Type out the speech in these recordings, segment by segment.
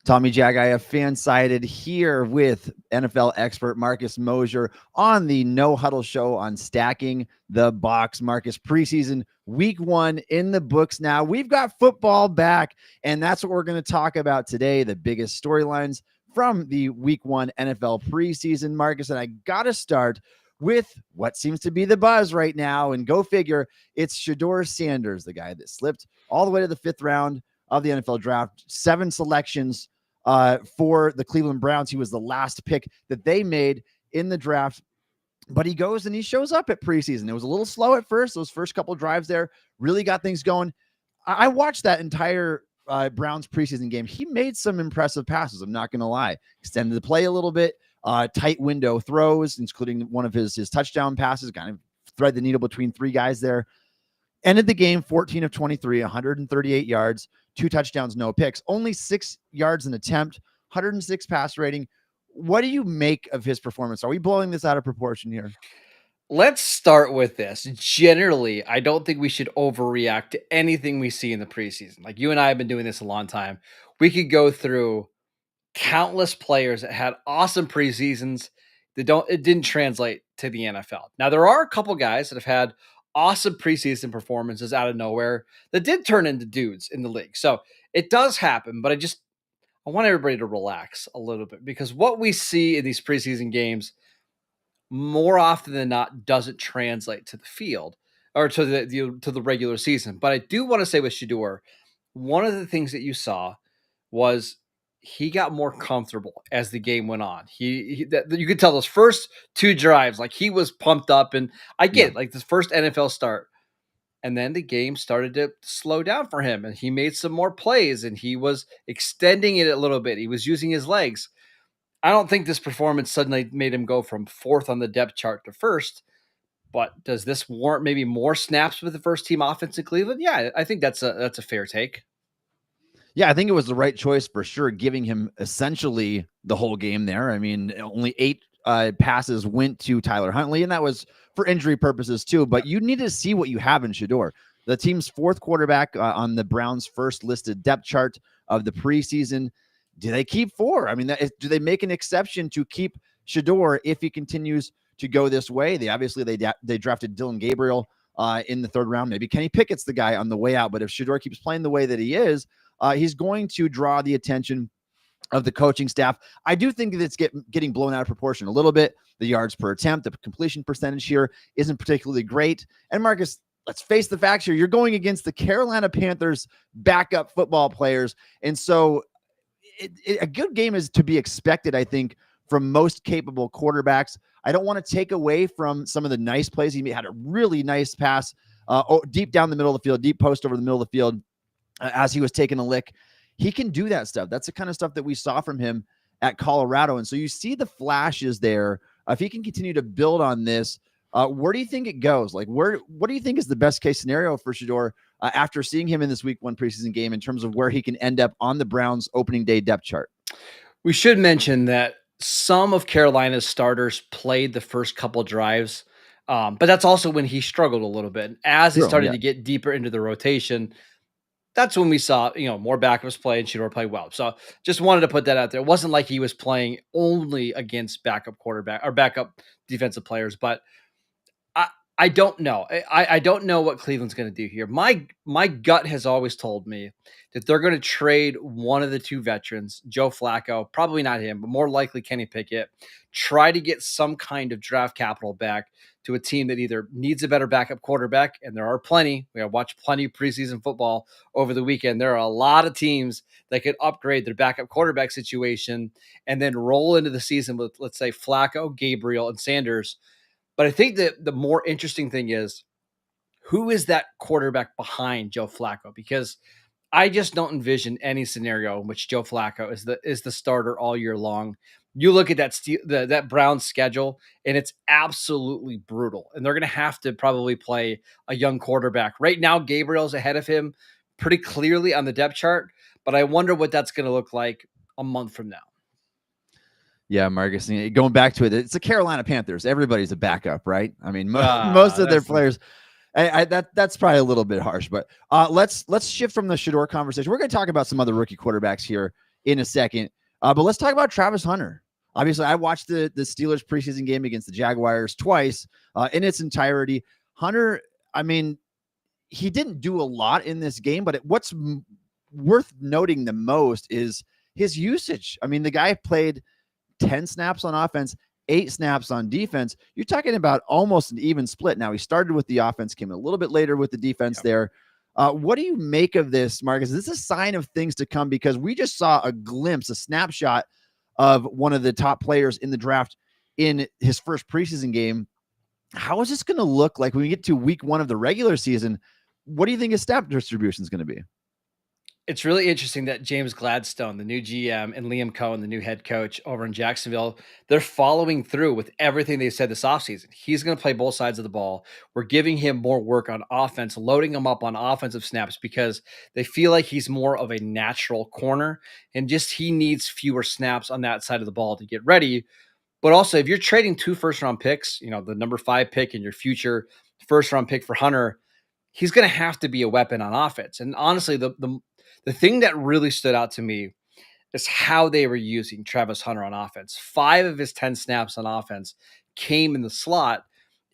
Tommy Jaggi, fan-sided here with NFL expert Marcus Mosher on the No Huddle show on Stacking the Box. Marcus, preseason week 1 in the books now. We've got football back, and that's what we're going to talk about today, the biggest storylines from the week 1 NFL preseason. Marcus, and I got to start with what seems to be the buzz right now, and go figure, it's Shedeur Sanders, the guy that slipped all the way to the 5th round of the NFL draft, 7 selections for the Cleveland Browns. He was the last pick that they made in the draft, but he goes and he shows up at preseason. It was a little slow at first. Those first couple drives there really got things going. I watched that entire Browns preseason game. He made some impressive passes. I'm not going to lie. Extended the play a little bit, tight window throws, including one of his touchdown passes, kind of thread the needle between 3 guys there. Ended the game 14 of 23, 138 yards, 2 touchdowns, no picks, only 6 yards an attempt, 106 pass rating. What do you make of his performance? Are we blowing this out of proportion here? Let's start with this. Generally, I don't think we should overreact to anything we see in the preseason. Like you and I have been doing this a long time. We could go through countless players that had awesome preseasons that it didn't translate to the NFL. Now there are a couple guys that have had awesome preseason performances out of nowhere that did turn into dudes in the league. So it does happen, but I want everybody to relax a little bit, because what we see in these preseason games more often than not doesn't translate to the field or to the regular season. But I do want to say with Shedeur, one of the things that you saw was he got more comfortable as the game went on. You could tell those first 2 drives, like he was pumped up, and I get it, like this first NFL start. And then the game started to slow down for him, and he made some more plays, and he was extending it a little bit. He was using his legs. I don't think this performance suddenly made him go from 4th on the depth chart to 1st, but does this warrant maybe more snaps with the first team offense in Cleveland? Yeah, I think that's a fair take. Yeah, I think it was the right choice for sure, giving him essentially the whole game there. I mean, only 8 passes went to Tyler Huntley, and that was for injury purposes too. But you need to see what you have in Shedeur, the team's 4th quarterback on the Browns' first listed depth chart of the preseason. Do they keep 4? I mean, do they make an exception to keep Shedeur if he continues to go this way? They drafted Dylan Gabriel in the 3rd round. Maybe Kenny Pickett's the guy on the way out. But if Shedeur keeps playing the way that he is, he's going to draw the attention of the coaching staff. I do think that it's getting blown out of proportion a little bit. The yards per attempt, the completion percentage here isn't particularly great. And Marcus, let's face the facts here. You're going against the Carolina Panthers backup football players. And so a good game is to be expected, I think, from most capable quarterbacks. I don't want to take away from some of the nice plays. He had a really nice pass deep down the middle of the field, deep post over the middle of the field as he was taking a lick. He can do that stuff. That's the kind of stuff that we saw from him at Colorado. And so you see the flashes there. If he can continue to build on this, where do you think it goes? Like, what do you think is the best case scenario for Shedeur after seeing him in this week 1 preseason game in terms of where he can end up on the Browns opening day depth chart? We should mention that some of Carolina's starters played the first couple drives, but that's also when he struggled a little bit. As he started to get deeper into the rotation, that's when we saw, more backups play and Shedeur play well. So just wanted to put that out there. It wasn't like he was playing only against backup quarterback or backup defensive players, but I don't know. I don't know what Cleveland's going to do here. My gut has always told me that they're going to trade one of the 2 veterans, Joe Flacco, probably not him, but more likely Kenny Pickett, try to get some kind of draft capital back to a team that either needs a better backup quarterback, and there are plenty. We have watched plenty of preseason football over the weekend. There are a lot of teams that could upgrade their backup quarterback situation and then roll into the season with, let's say, Flacco, Gabriel, and Sanders. But I think that the more interesting thing is, who is that quarterback behind Joe Flacco? Because I just don't envision any scenario in which Joe Flacco is the starter all year long. You look at that Browns schedule, and it's absolutely brutal. And they're going to have to probably play a young quarterback. Right now, Gabriel's ahead of him pretty clearly on the depth chart, but I wonder what that's going to look like a month from now. Yeah, Marcus, going back to it, it's the Carolina Panthers. Everybody's a backup, right? I mean, most of their players. That's probably a little bit harsh, but let's shift from the Shedeur conversation. We're going to talk about some other rookie quarterbacks here in a second. But let's talk about Travis Hunter. Obviously, I watched the Steelers preseason game against the Jaguars twice in its entirety. Hunter, I mean, he didn't do a lot in this game, but what's worth noting the most is his usage. I mean, the guy played 10 snaps on offense, 8 snaps on defense. You're talking about almost an even split. Now, he started with the offense, came a little bit later with the defense there. What do you make of this, Marcus? Is this a sign of things to come? Because we just saw a glimpse, a snapshot of one of the top players in the draft in his first preseason game. How is this going to look like when we get to week 1 of the regular season? What do you think his snap distribution is going to be? It's really interesting that James Gladstone, the new GM, and Liam Cohen, the new head coach over in Jacksonville, they're following through with everything they said this offseason. He's going to play both sides of the ball. We're giving him more work on offense, loading him up on offensive snaps because they feel like he's more of a natural corner and just he needs fewer snaps on that side of the ball to get ready. But also, if you're trading 2 first-round picks, the number 5 pick and your future first-round pick for Hunter, he's going to have to be a weapon on offense. And honestly, the thing that really stood out to me is how they were using Travis Hunter on offense. 5 of his 10 snaps on offense came in the slot,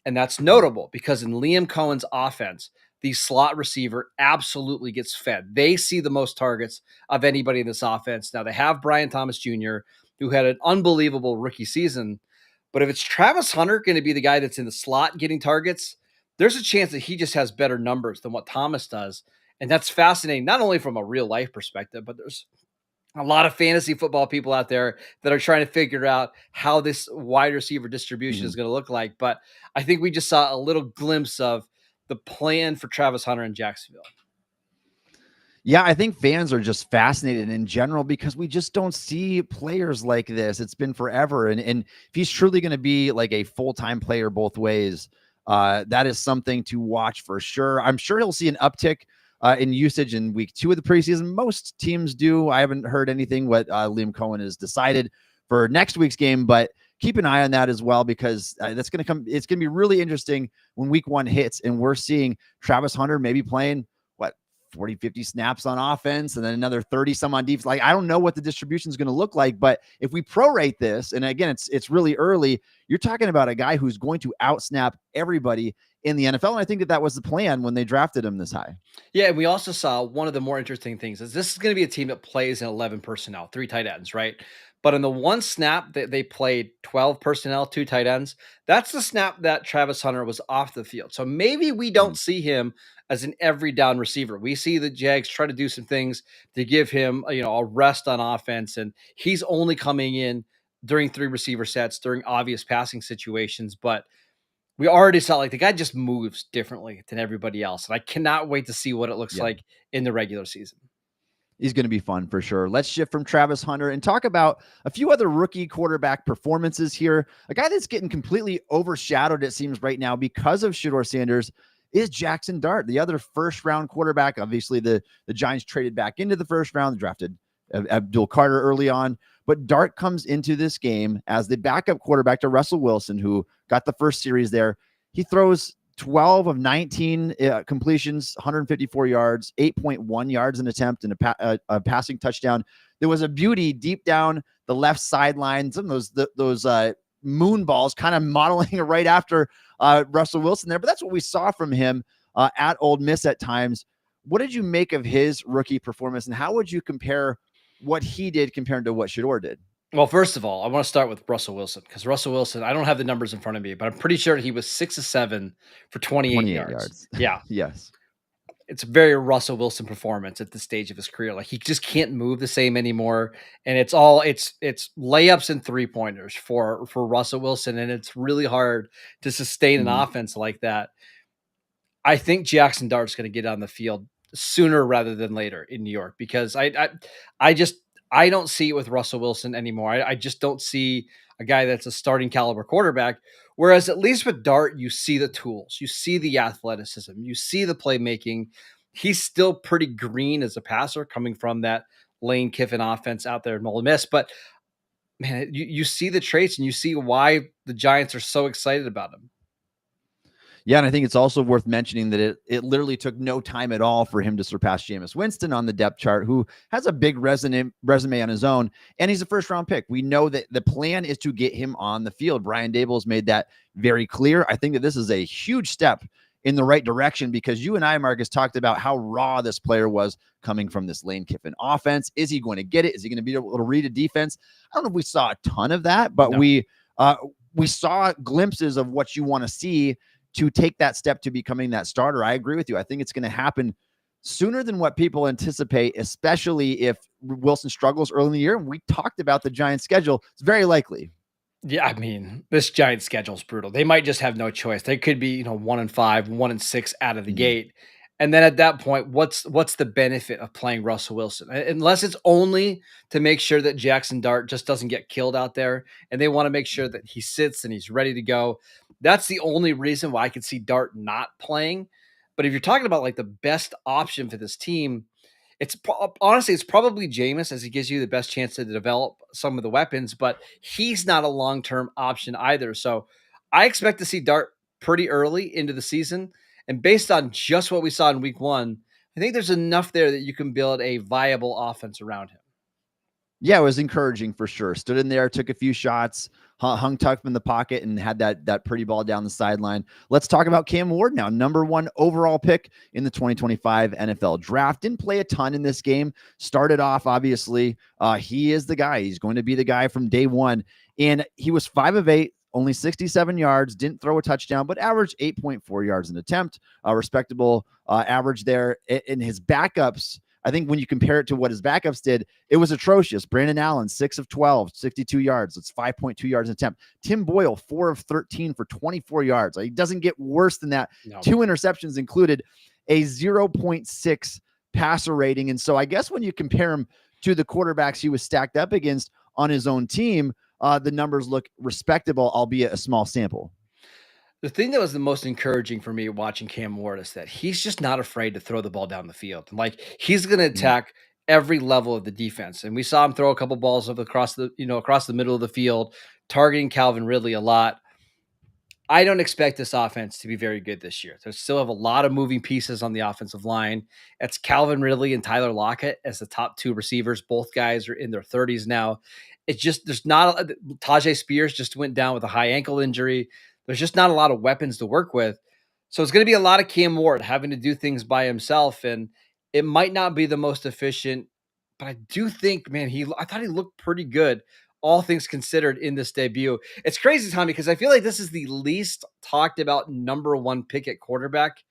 and that's notable because in Liam Cohen's offense, the slot receiver absolutely gets fed. They see the most targets of anybody in this offense. Now, they have Brian Thomas Jr., who had an unbelievable rookie season, but if it's Travis Hunter going to be the guy that's in the slot getting targets, there's a chance that he just has better numbers than what Thomas does. And that's fascinating, not only from a real life perspective, but there's a lot of fantasy football people out there that are trying to figure out how this wide receiver distribution is going to look like. But I think we just saw a little glimpse of the plan for Travis Hunter in Jacksonville. Yeah, I think fans are just fascinated in general because we just don't see players like this. It's been forever. And if he's truly going to be like a full-time player both ways, that is something to watch for sure. I'm sure he'll see an uptick in usage in week 2 of the preseason. Most teams do. I haven't heard anything what Liam Cohen has decided for next week's game, but keep an eye on that as well because that's going to come. It's going to be really interesting when week 1 hits and we're seeing Travis Hunter maybe playing 40, 50 snaps on offense and then another 30 some on defense. Like, I don't know what the distribution is going to look like, but if we prorate this, and again, it's really early, you're talking about a guy who's going to outsnap everybody in the NFL. And I think that was the plan when they drafted him this high. Yeah. And we also saw one of the more interesting things is this is going to be a team that plays in 11 personnel, 3 tight ends, right? But in the one snap that they played 12 personnel, 2 tight ends, that's the snap that Travis Hunter was off the field. So maybe we don't see him as an every down receiver. We see the Jags try to do some things to give him, a rest on offense. And he's only coming in during 3 receiver sets, during obvious passing situations. But we already saw like the guy just moves differently than everybody else. And I cannot wait to see what it looks like in the regular season. He's going to be fun for sure. Let's shift from Travis Hunter and talk about a few other rookie quarterback performances here. A guy that's getting completely overshadowed, it seems right now, because of Shedeur Sanders is Jaxson Dart, the other first-round quarterback. Obviously, the Giants traded back into the first round, drafted Abdul Carter early on. But Dart comes into this game as the backup quarterback to Russell Wilson, who got the first series there. He throws 12 of 19 completions, 154 yards, 8.1 yards an attempt, and a passing touchdown. There was a beauty deep down the left sideline. Some of those moon balls kind of modeling right after Russell Wilson there. But that's what we saw from him at Ole Miss at times. What did you make of his rookie performance, and how would you compare what he did compared to what Shedeur did? Well, first of all, I want to start with Russell Wilson because Russell Wilson, I don't have the numbers in front of me, but I'm pretty sure he was 6 of 7 for 28 yards. Yeah. Yes. It's a very Russell Wilson performance at this stage of his career. Like he just can't move the same anymore. And it's layups and 3-pointers for Russell Wilson. And it's really hard to sustain an offense like that. I think Jaxson Dart's going to get on the field sooner rather than later in New York because I don't see it with Russell Wilson anymore. I just don't see a guy that's a starting caliber quarterback. Whereas at least with Dart, you see the tools, you see the athleticism, you see the playmaking. He's still pretty green as a passer coming from that Lane Kiffin offense out there in Ole Miss. But man, you see the traits and you see why the Giants are so excited about him. Yeah, and I think it's also worth mentioning that it literally took no time at all for him to surpass Jameis Winston on the depth chart, who has a big resume on his own, and he's a first-round pick. We know that the plan is to get him on the field. Brian Daboll has made that very clear. I think that this is a huge step in the right direction because you and I, Marcus, talked about how raw this player was coming from this Lane Kiffin offense. Is he going to get it? Is he going to be able to read a defense? I don't know if we saw a ton of that, but we saw glimpses of what you want to see to take that step to becoming that starter. I agree with you. I think it's going to happen sooner than what people anticipate, especially if Wilson struggles early in the year. And we talked about the Giants' schedule. It's very likely. Yeah, I mean, this Giants schedule is brutal. They might just have no choice. They could be, 1-5, 1-6 out of the gate. And then at that point, what's the benefit of playing Russell Wilson? Unless it's only to make sure that Jaxson Dart just doesn't get killed out there, and they want to make sure that he sits and he's ready to go. That's the only reason why I could see Dart not playing. But if you're talking about like the best option for this team, honestly, it's probably Jameis, as he gives you the best chance to develop some of the weapons, but he's not a long-term option either. So I expect to see Dart pretty early into the season. And based on just what we saw in week 1, I think there's enough there that you can build a viable offense around him. Yeah, it was encouraging for sure. Stood in there, took a few shots, hung tough in the pocket, and had that pretty ball down the sideline. Let's talk about Cam Ward now. Number 1 overall pick in the 2025 NFL draft. Didn't play a ton in this game. Started off, obviously. He is the guy. He's going to be the guy from day one. And he was 5 of 8, only 67 yards, didn't throw a touchdown, but averaged 8.4 yards an attempt. Respectable average there. In his backups, I think when you compare it to what his backups did, it was atrocious. Brandon Allen, 6 of 12, 62 yards. That's 5.2 yards an attempt. Tim Boyle, 4 of 13 for 24 yards. Like, he doesn't get worse than that. No. 2 interceptions included, a 0.6 passer rating. And so I guess when you compare him to the quarterbacks he was stacked up against on his own team, the numbers look respectable, albeit a small sample. The thing that was the most encouraging for me watching Cam Ward is that he's just not afraid to throw the ball down the field. Like, he's going to attack every level of the defense. And we saw him throw a couple balls across the middle of the field, targeting Calvin Ridley a lot. I don't expect this offense to be very good this year. They still have a lot of moving pieces on the offensive line. It's Calvin Ridley and Tyler Lockett as the top 2 receivers. Both guys are in their 30s now. It's just, Tajay Spears just went down with a high ankle injury. There's just not a lot of weapons to work with. So it's going to be a lot of Cam Ward having to do things by himself. And it might not be the most efficient, but I do think, man, I thought he looked pretty good, all things considered, in this debut. It's crazy, Tommy, because I feel like this is the least talked about number 1 pick at quarterback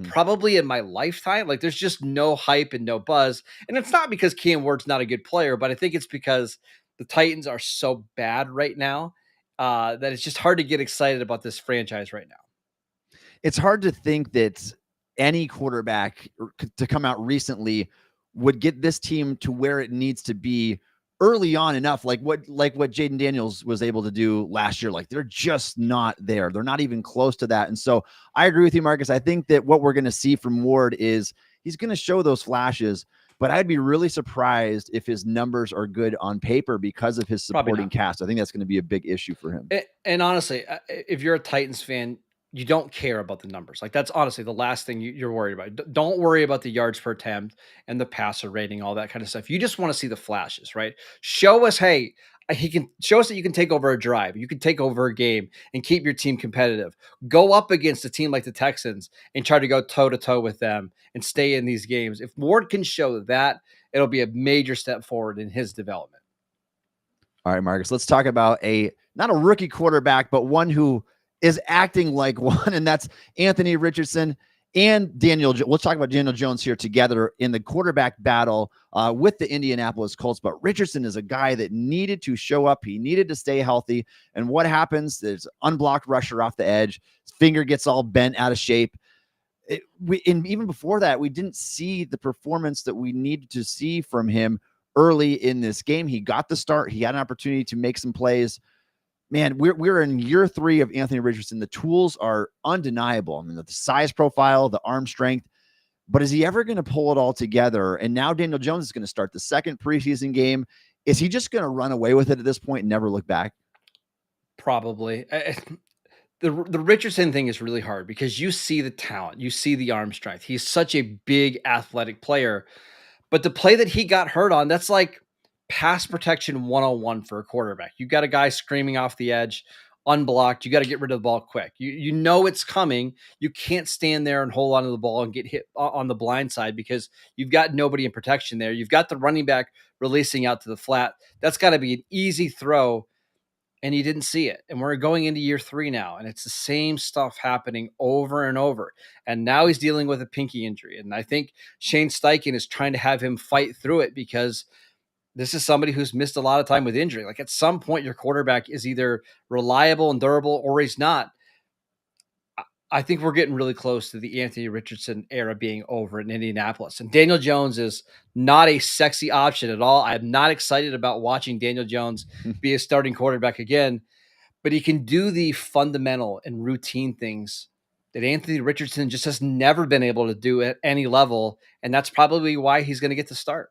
probably in my lifetime. Like, there's just no hype and no buzz. And it's not because Cam Ward's not a good player, but I think it's because the Titans are so bad right now that it's just hard to get excited about this franchise right now. It's hard to think that any quarterback to come out recently would get this team to where it needs to be early on enough, like what Jaden Daniels was able to do last year. Like, they're just not there. They're not even close to that. And so I agree with you, Marcus. I think that what we're going to see from Ward is he's going to show those flashes, but I'd be really surprised if his numbers are good on paper because of his supporting cast. I think that's going to be a big issue for him. And honestly, if you're a Titans fan, you don't care about the numbers. Like, that's honestly the last thing you're worried about. Don't worry about the yards per attempt and the passer rating, all that kind of stuff. You just want to see the flashes, right? Show us, hey, he can show us that you can take over a drive. You can take over a game and keep your team competitive. Go up against a team like the Texans and try to go toe to toe with them and stay in these games. If Ward can show that, it'll be a major step forward in his development. All right, Marcus, let's talk about not a rookie quarterback, but one who is acting like one, and that's Anthony Richardson and Daniel. We'll talk about Daniel Jones here together in the quarterback battle with the Indianapolis Colts. But Richardson is a guy that needed to show up. He needed to stay healthy. And what happens? There's unblocked rusher off the edge. His finger gets all bent out of shape. And even before that, we didn't see the performance that we needed to see from him early in this game. He got the start. He had an opportunity to make some plays. Man, we're in year 3 of Anthony Richardson. The tools are undeniable. I mean, the size profile, the arm strength, but is he ever going to pull it all together? And now Daniel Jones is going to start the second preseason game. Is he just going to run away with it at this point and never look back? Probably. The Richardson thing is really hard because you see the talent, you see the arm strength. He's such a big athletic player, but the play that he got hurt on, that's like pass protection 101 for a quarterback. You got a guy screaming off the edge, unblocked. You got to get rid of the ball quick. You know it's coming. You can't stand there and hold on to the ball and get hit on the blind side because you've got nobody in protection there. You've got the running back releasing out to the flat. That's got to be an easy throw, and he didn't see it. And we're going into year 3 now, and it's the same stuff happening over and over. And now he's dealing with a pinky injury. And I think Shane Steichen is trying to have him fight through it because this is somebody who's missed a lot of time with injury. Like at some point, your quarterback is either reliable and durable or he's not. I think we're getting really close to the Anthony Richardson era being over in Indianapolis. And Daniel Jones is not a sexy option at all. I'm not excited about watching Daniel Jones be a starting quarterback again, but he can do the fundamental and routine things that Anthony Richardson just has never been able to do at any level. And that's probably why he's going to get to start.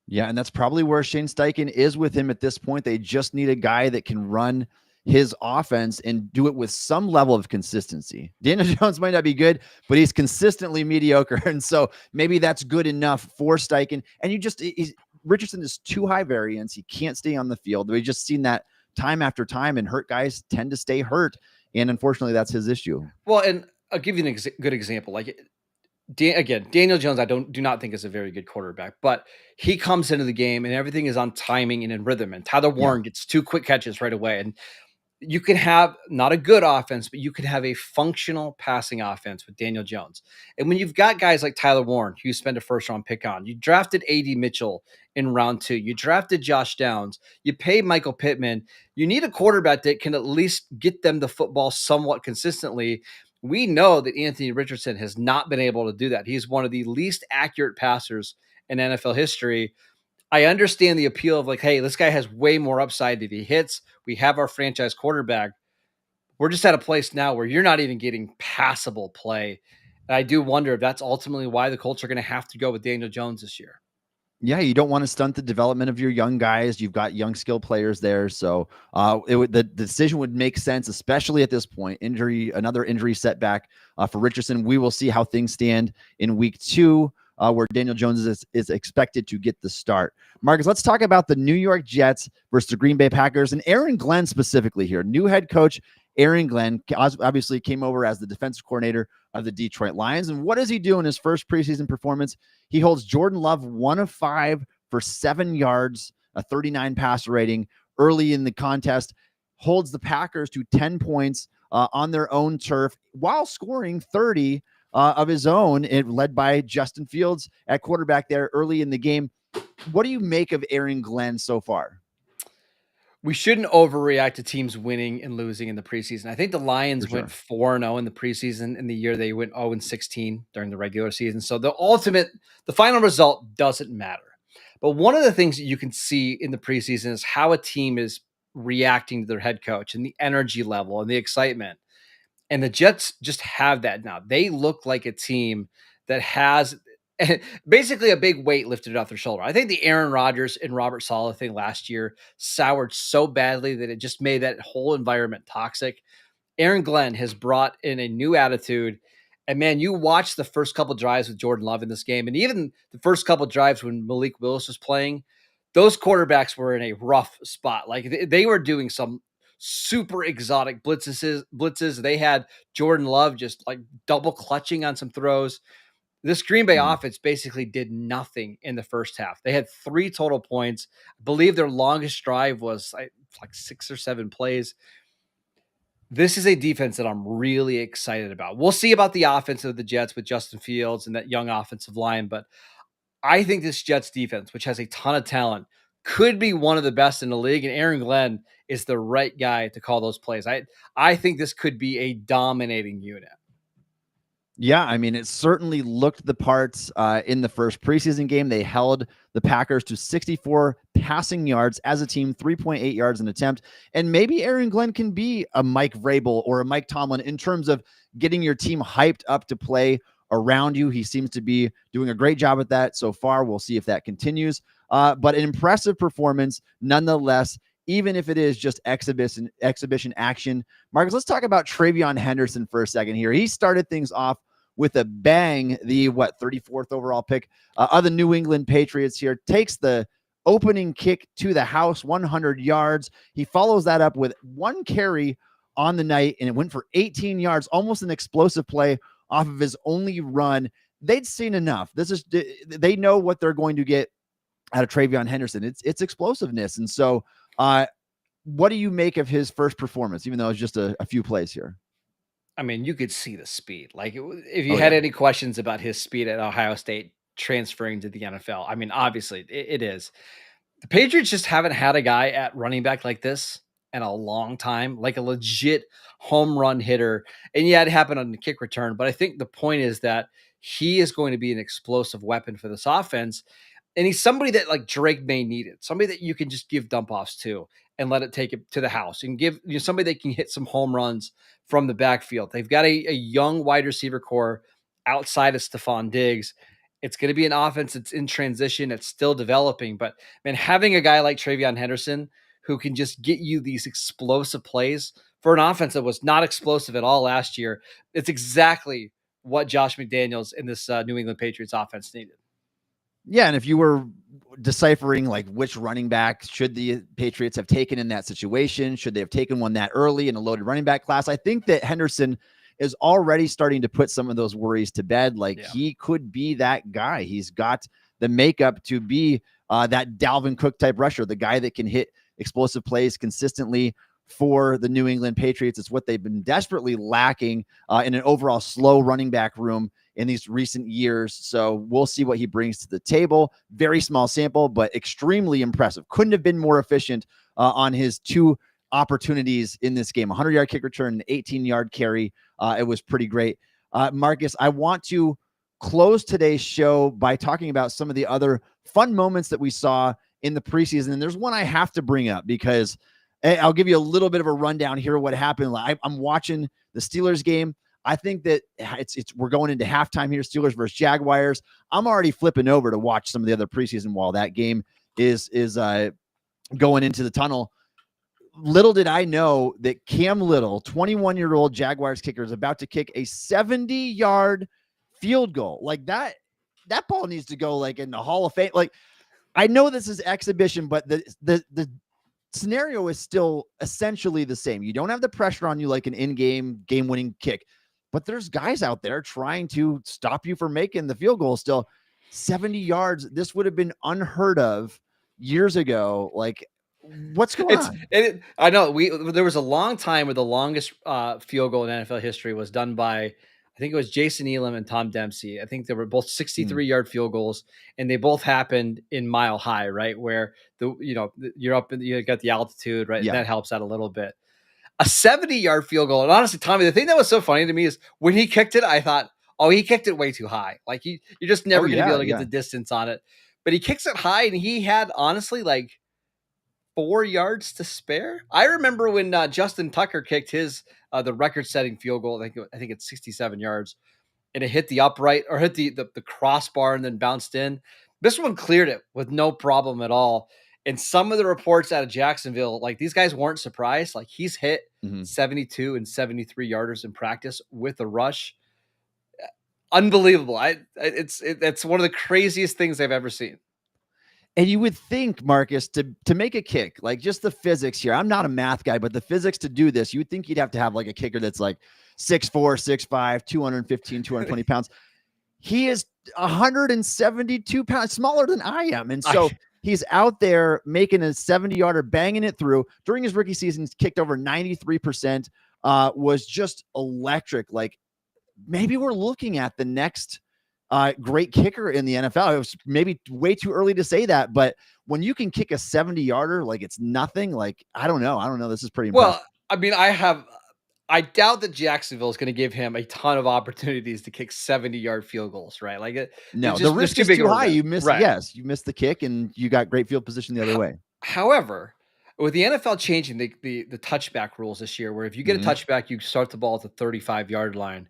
Yeah, and that's probably where Shane Steichen is with him at this point. They just need a guy that can run his offense and do it with some level of consistency. Daniel Jones might not be good, but he's consistently mediocre. And so maybe that's good enough for Steichen. And Richardson is too high variance. He can't stay on the field. We've just seen that time after time, and hurt guys tend to stay hurt. And unfortunately, that's his issue. Well, and I'll give you a good example. Like Daniel Jones, I do not think is a very good quarterback, but he comes into the game and everything is on timing and in rhythm. And Tyler Warren gets 2 quick catches right away. And you can have not a good offense, but you can have a functional passing offense with Daniel Jones. And when you've got guys like Tyler Warren, who you spend a first-round pick on, you drafted A.D. Mitchell in round 2, you drafted Josh Downs, you pay Michael Pittman, you need a quarterback that can at least get them the football somewhat consistently. We know that Anthony Richardson has not been able to do that. He's one of the least accurate passers in NFL history. I understand the appeal of like, hey, this guy has way more upside if he hits. We have our franchise quarterback. We're just at a place now where you're not even getting passable play. And I do wonder if that's ultimately why the Colts are going to have to go with Daniel Jones this year. Yeah, you don't want to stunt the development of your young guys. You've got young skill players there. So the decision would make sense, especially at this point. Another injury setback for Richardson. We will see how things stand in week 2. Where Daniel Jones is expected to get the start. Marcus, let's talk about the New York Jets versus the Green Bay Packers and Aaron Glenn specifically here. New head coach Aaron Glenn obviously came over as the defensive coordinator of the Detroit Lions. And what does he do in his first preseason performance? He holds Jordan Love 1 of 5 for 7 yards, a 39 passer rating early in the contest, holds the Packers to 10 points on their own turf while scoring 30 of his own, led by Justin Fields at quarterback there early in the game. What do you make of Aaron Glenn so far? We shouldn't overreact to teams winning and losing in the preseason. I think the Lions went 4-0 in the preseason. In the year they went 0-16 during the regular season. So the final result doesn't matter. But one of the things that you can see in the preseason is how a team is reacting to their head coach and the energy level and the excitement. And the Jets just have that now. They look like a team that has basically a big weight lifted off their shoulder. I think the Aaron Rodgers and Robert Saleh thing last year soured so badly that it just made that whole environment toxic. Aaron Glenn has brought in a new attitude. And man, you watch the first couple drives with Jordan Love in this game, and even the first couple drives when Malik Willis was playing, those quarterbacks were in a rough spot. Like they were doing some super exotic blitzes. They had Jordan Love just like double clutching on some throws. This Green Bay offense basically did nothing in the first half. They had 3 total points. I believe their longest drive was like 6 or 7 plays. This is a defense that I'm really excited about. We'll see about the offense of the Jets with Justin Fields and that young offensive line, but I think this Jets defense, which has a ton of talent, could be one of the best in the league, and Aaron Glenn is the right guy to call those plays. I think this could be a dominating unit. Yeah, I mean, it certainly looked the parts in the first preseason game. They held the Packers to 64 passing yards as a team, 3.8 yards an attempt. And maybe Aaron Glenn can be a Mike Vrabel or a Mike Tomlin in terms of getting your team hyped up to play around you. He seems to be doing a great job at that so far. We'll see if that continues. But an impressive performance nonetheless even if it is just exhibition action. Marcus, let's talk about TreVeyon Henderson for a second here. He started things off with a bang, the 34th overall pick of the New England Patriots here, takes the opening kick to the house, 100 yards. He follows that up with one carry on the night, and it went for 18 yards, almost an explosive play off of his only run. They'd seen enough. They know what they're going to get out of TreVeyon Henderson. It's explosiveness. And so what do you make of his first performance, even though it's just a few plays here? I mean, you could see the speed. Like, if you had any questions about his speed at Ohio State transferring to the NFL, I mean, obviously it is. The Patriots just haven't had a guy at running back like this in a long time, like a legit home run hitter. And yeah, it happened on the kick return. But I think the point is that he is going to be an explosive weapon for this offense. And he's somebody that like Drake May needed, somebody that you can just give dump offs to and let it take it to the house, and give somebody that can hit some home runs from the backfield. They've got a young wide receiver core outside of Stephon Diggs. It's going to be an offense that's in transition. It's still developing, but man, having a guy like TreVeyon Henderson who can just get you these explosive plays for an offense that was not explosive at all last year, it's exactly what Josh McDaniels in this New England Patriots offense needed. Yeah, and if you were deciphering like which running back should the Patriots have taken in that situation, should they have taken one that early in a loaded running back class, I think that Henderson is already starting to put some of those worries to bed. Like he could be that guy. He's got the makeup to be that Dalvin Cook type rusher, the guy that can hit explosive plays consistently for the New England Patriots. It's what they've been desperately lacking in an overall slow running back room in these recent years. So we'll see what he brings to the table. Very small sample, but extremely impressive. Couldn't have been more efficient on his two opportunities in this game. 100-yard kick return, an 18-yard carry. It was pretty great. Marcus, I want to close today's show by talking about some of the other fun moments that we saw in the preseason. And there's one I have to bring up because I'll give you a little bit of a rundown here of what happened. I'm watching the Steelers game. I think that we're going into halftime here, Steelers versus Jaguars. I'm already flipping over to watch some of the other preseason while that game is going into the tunnel. Little did I know that Cam Little, 21-year-old Jaguars kicker, is about to kick a 70-yard field goal. Like that ball needs to go like in the Hall of Fame. Like, I know this is exhibition, but the scenario is still essentially the same. You don't have the pressure on you like an in-game game-winning kick, but there's guys out there trying to stop you from making the field goal still. 70 yards. This would have been unheard of years ago. Like, what's going on? I know there was a long time where the longest field goal in NFL history was done by, I think it was Jason Elam and Tom Dempsey. I think they were both 63-yard field goals, and they both happened in Mile High, right? Where you're up and you got the altitude, right? Yeah. And that helps out a little bit. A 70-yard field goal. And honestly, Tommy, the thing that was so funny to me is when he kicked it, I thought, oh, he kicked it way too high. Like you're just never going to be able to get the distance on it. But he kicks it high, and he had honestly like 4 yards to spare. I remember when Justin Tucker kicked his the record-setting field goal. I think it's 67 yards, and it hit the upright or hit the crossbar and then bounced in. This one cleared it with no problem at all. And some of the reports out of Jacksonville, like these guys weren't surprised. Like he's hit 72 and 73 yarders in practice with a rush. Unbelievable. It's one of the craziest things I've ever seen. And you would think, Marcus, to make a kick, like just the physics here. I'm not a math guy, but the physics to do this, you would think you'd have to have like a kicker that's like 6'4", 6'5", 215, 220 pounds. He is 172 pounds, smaller than I am. And so he's out there making a 70-yarder, banging it through. During his rookie season, he's kicked over 93%, was just electric. Like maybe we're looking at the next great kicker in the NFL. It was maybe way too early to say that, but when you can kick a 70-yarder, like it's nothing. Like, I don't know. This is pretty impressive. Well, I mean, I doubt that Jacksonville is going to give him a ton of opportunities to kick 70-yard field goals, right? Like, no, the risk is too high. You missed, yes, you missed the kick, and you got great field position the other way. However, with the NFL changing the touchback rules this year, where if you get a touchback, you start the ball at the 35-yard line.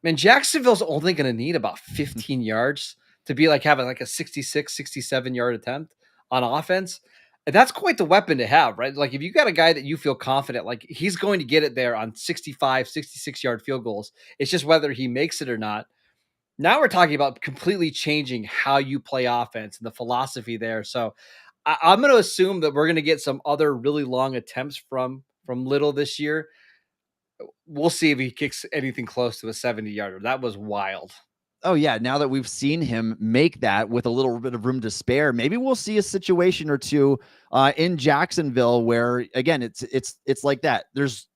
Man, Jacksonville's only going to need about 15 yards to be like having like a 66, 67-yard attempt on offense. And that's quite the weapon to have, right? Like if you got a guy that you feel confident, like he's going to get it there on 65, 66-yard field goals. It's just whether he makes it or not. Now we're talking about completely changing how you play offense and the philosophy there. So I'm going to assume that we're going to get some other really long attempts from Little this year. We'll see if he kicks anything close to a 70-yarder. That was wild. Oh yeah, now that we've seen him make that with a little bit of room to spare, maybe we'll see a situation or two in Jacksonville where again it's like that. There's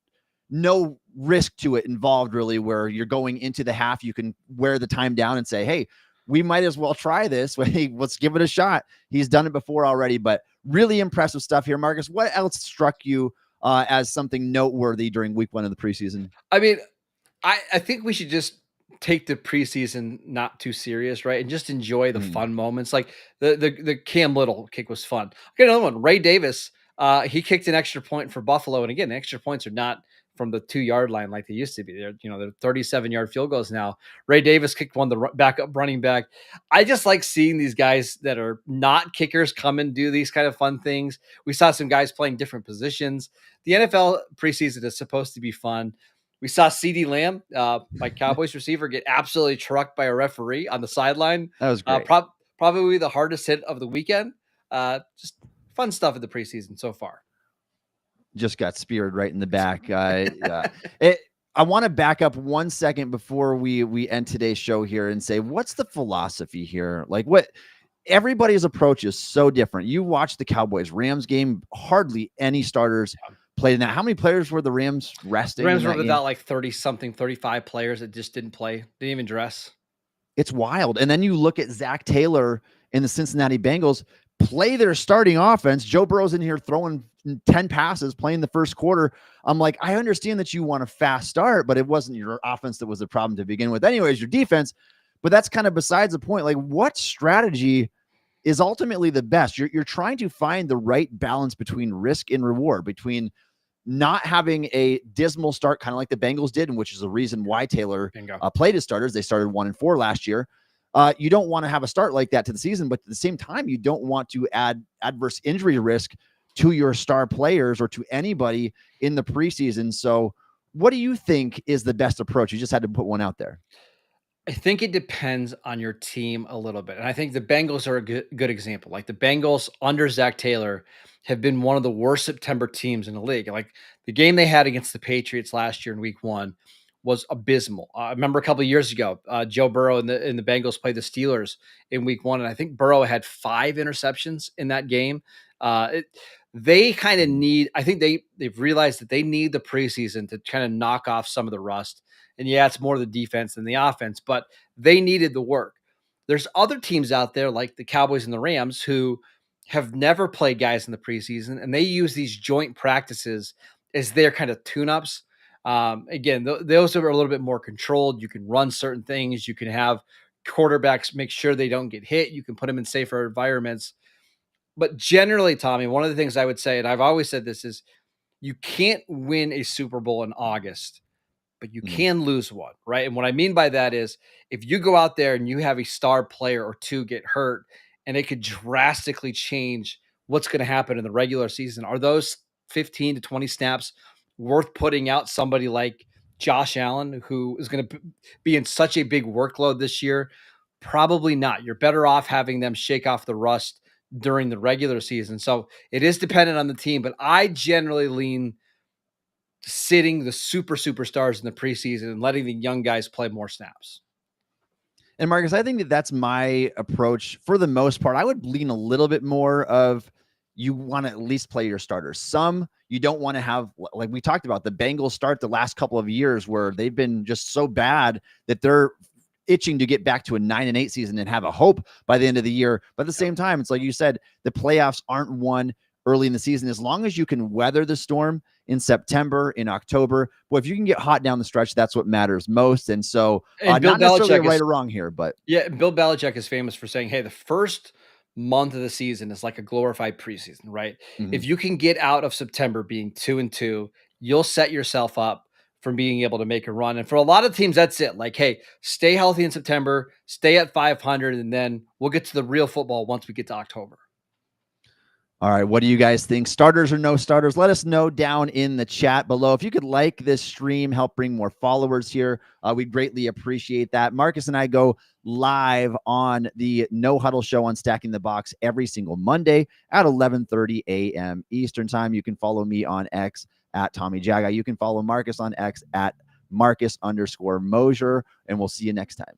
no risk to it involved really, where you're going into the half, you can wear the time down and say, hey, we might as well try this. Let's give it a shot. He's done it before already, but really impressive stuff here. Marcus, what else struck you as something noteworthy during week 1 of the preseason? I mean, I think we should just take the preseason not too serious, right? And just enjoy the fun moments. Like the Cam Little kick was fun. Okay, another one. Ray Davis, he kicked an extra point for Buffalo. And again, extra points are not from the 2-yard line like they used to be. They're 37-yard field goals now. Ray Davis kicked one, the backup running back. I just like seeing these guys that are not kickers come and do these kind of fun things. We saw some guys playing different positions. The NFL preseason is supposed to be fun. We saw CeeDee Lamb, my Cowboys receiver, get absolutely trucked by a referee on the sideline. That was great. Probably the hardest hit of the weekend. Just fun stuff in the preseason so far. Just got speared right in the back. I want to back up 1 second before we end today's show here and say, what's the philosophy here? Like everybody's approach is so different. You watch the Cowboys Rams game, hardly any starters played in that. How many players were the Rams resting? The Rams were without like 35 players that just didn't play, didn't even dress. It's wild. And then you look at Zach Taylor in the Cincinnati Bengals play their starting offense. Joe Burrow's in here throwing 10 passes, playing the first quarter. I'm like, I understand that you want a fast start, but it wasn't your offense that was the problem to begin with. Anyways, your defense. But that's kind of besides the point. Like, what strategy is ultimately the best? You're trying to find the right balance between risk and reward, between not having a dismal start, kind of like the Bengals did, which is the reason why Taylor played his starters. They started 1-4 last year. You don't want to have a start like that to the season, but at the same time, you don't want to add adverse injury risk to your star players or to anybody in the preseason. So what do you think is the best approach? You just had to put one out there. I think it depends on your team a little bit. And I think the Bengals are a good example. Like the Bengals under Zach Taylor have been one of the worst September teams in the league. Like the game they had against the Patriots last year in week 1 was abysmal. I remember a couple of years ago, Joe Burrow and the Bengals played the Steelers in week 1. And I think Burrow had 5 interceptions in that game. They kind of need, I think they've realized that they need the preseason to kind of knock off some of the rust. And yeah, it's more the defense than the offense, but they needed the work. There's other teams out there like the Cowboys and the Rams who have never played guys in the preseason, and they use these joint practices as their kind of tune-ups. Again, those are a little bit more controlled. You can run certain things. You can have quarterbacks make sure they don't get hit. You can put them in safer environments. But generally, Tommy, one of the things I would say, and I've always said this, is you can't win a Super Bowl in August, but you can lose one, right? And what I mean by that is if you go out there and you have a star player or two get hurt, and it could drastically change what's going to happen in the regular season, are those 15 to 20 snaps worth putting out somebody like Josh Allen, who is going to be in such a big workload this year? Probably not. You're better off having them shake off the rust during the regular season. So it is dependent on the team, but I generally lean sitting the superstars in the preseason and letting the young guys play more snaps. And Marcus, I think that's my approach for the most part. I would lean a little bit more of you want to at least play your starters. Some you don't want to have, like we talked about, the Bengals start the last couple of years where they've been just so bad that they're itching to get back to a 9-8 season and have a hope by the end of the year. But at the same time, it's like you said, the playoffs aren't won early in the season. As long as you can weather the storm in September, in October, well, if you can get hot down the stretch, that's what matters most. And so not necessarily right or wrong here, but yeah, Bill Belichick is famous for saying, hey, the first month of the season is like a glorified preseason, right? If you can get out of September being 2-2, you'll set yourself up from being able to make a run. And for a lot of teams, that's it. Like, hey, stay healthy in September, stay at 500, and then we'll get to the real football once we get to October. All right. What do you guys think? Starters or no starters? Let us know down in the chat below. If you could like this stream, help bring more followers here, we'd greatly appreciate that. Marcus and I go live on the No Huddle show on Stacking the Box every single Monday at 11:30 a.m. Eastern time. You can follow me on X at Tommy Jaggi. You can follow Marcus on X at Marcus_Mosher. And we'll see you next time.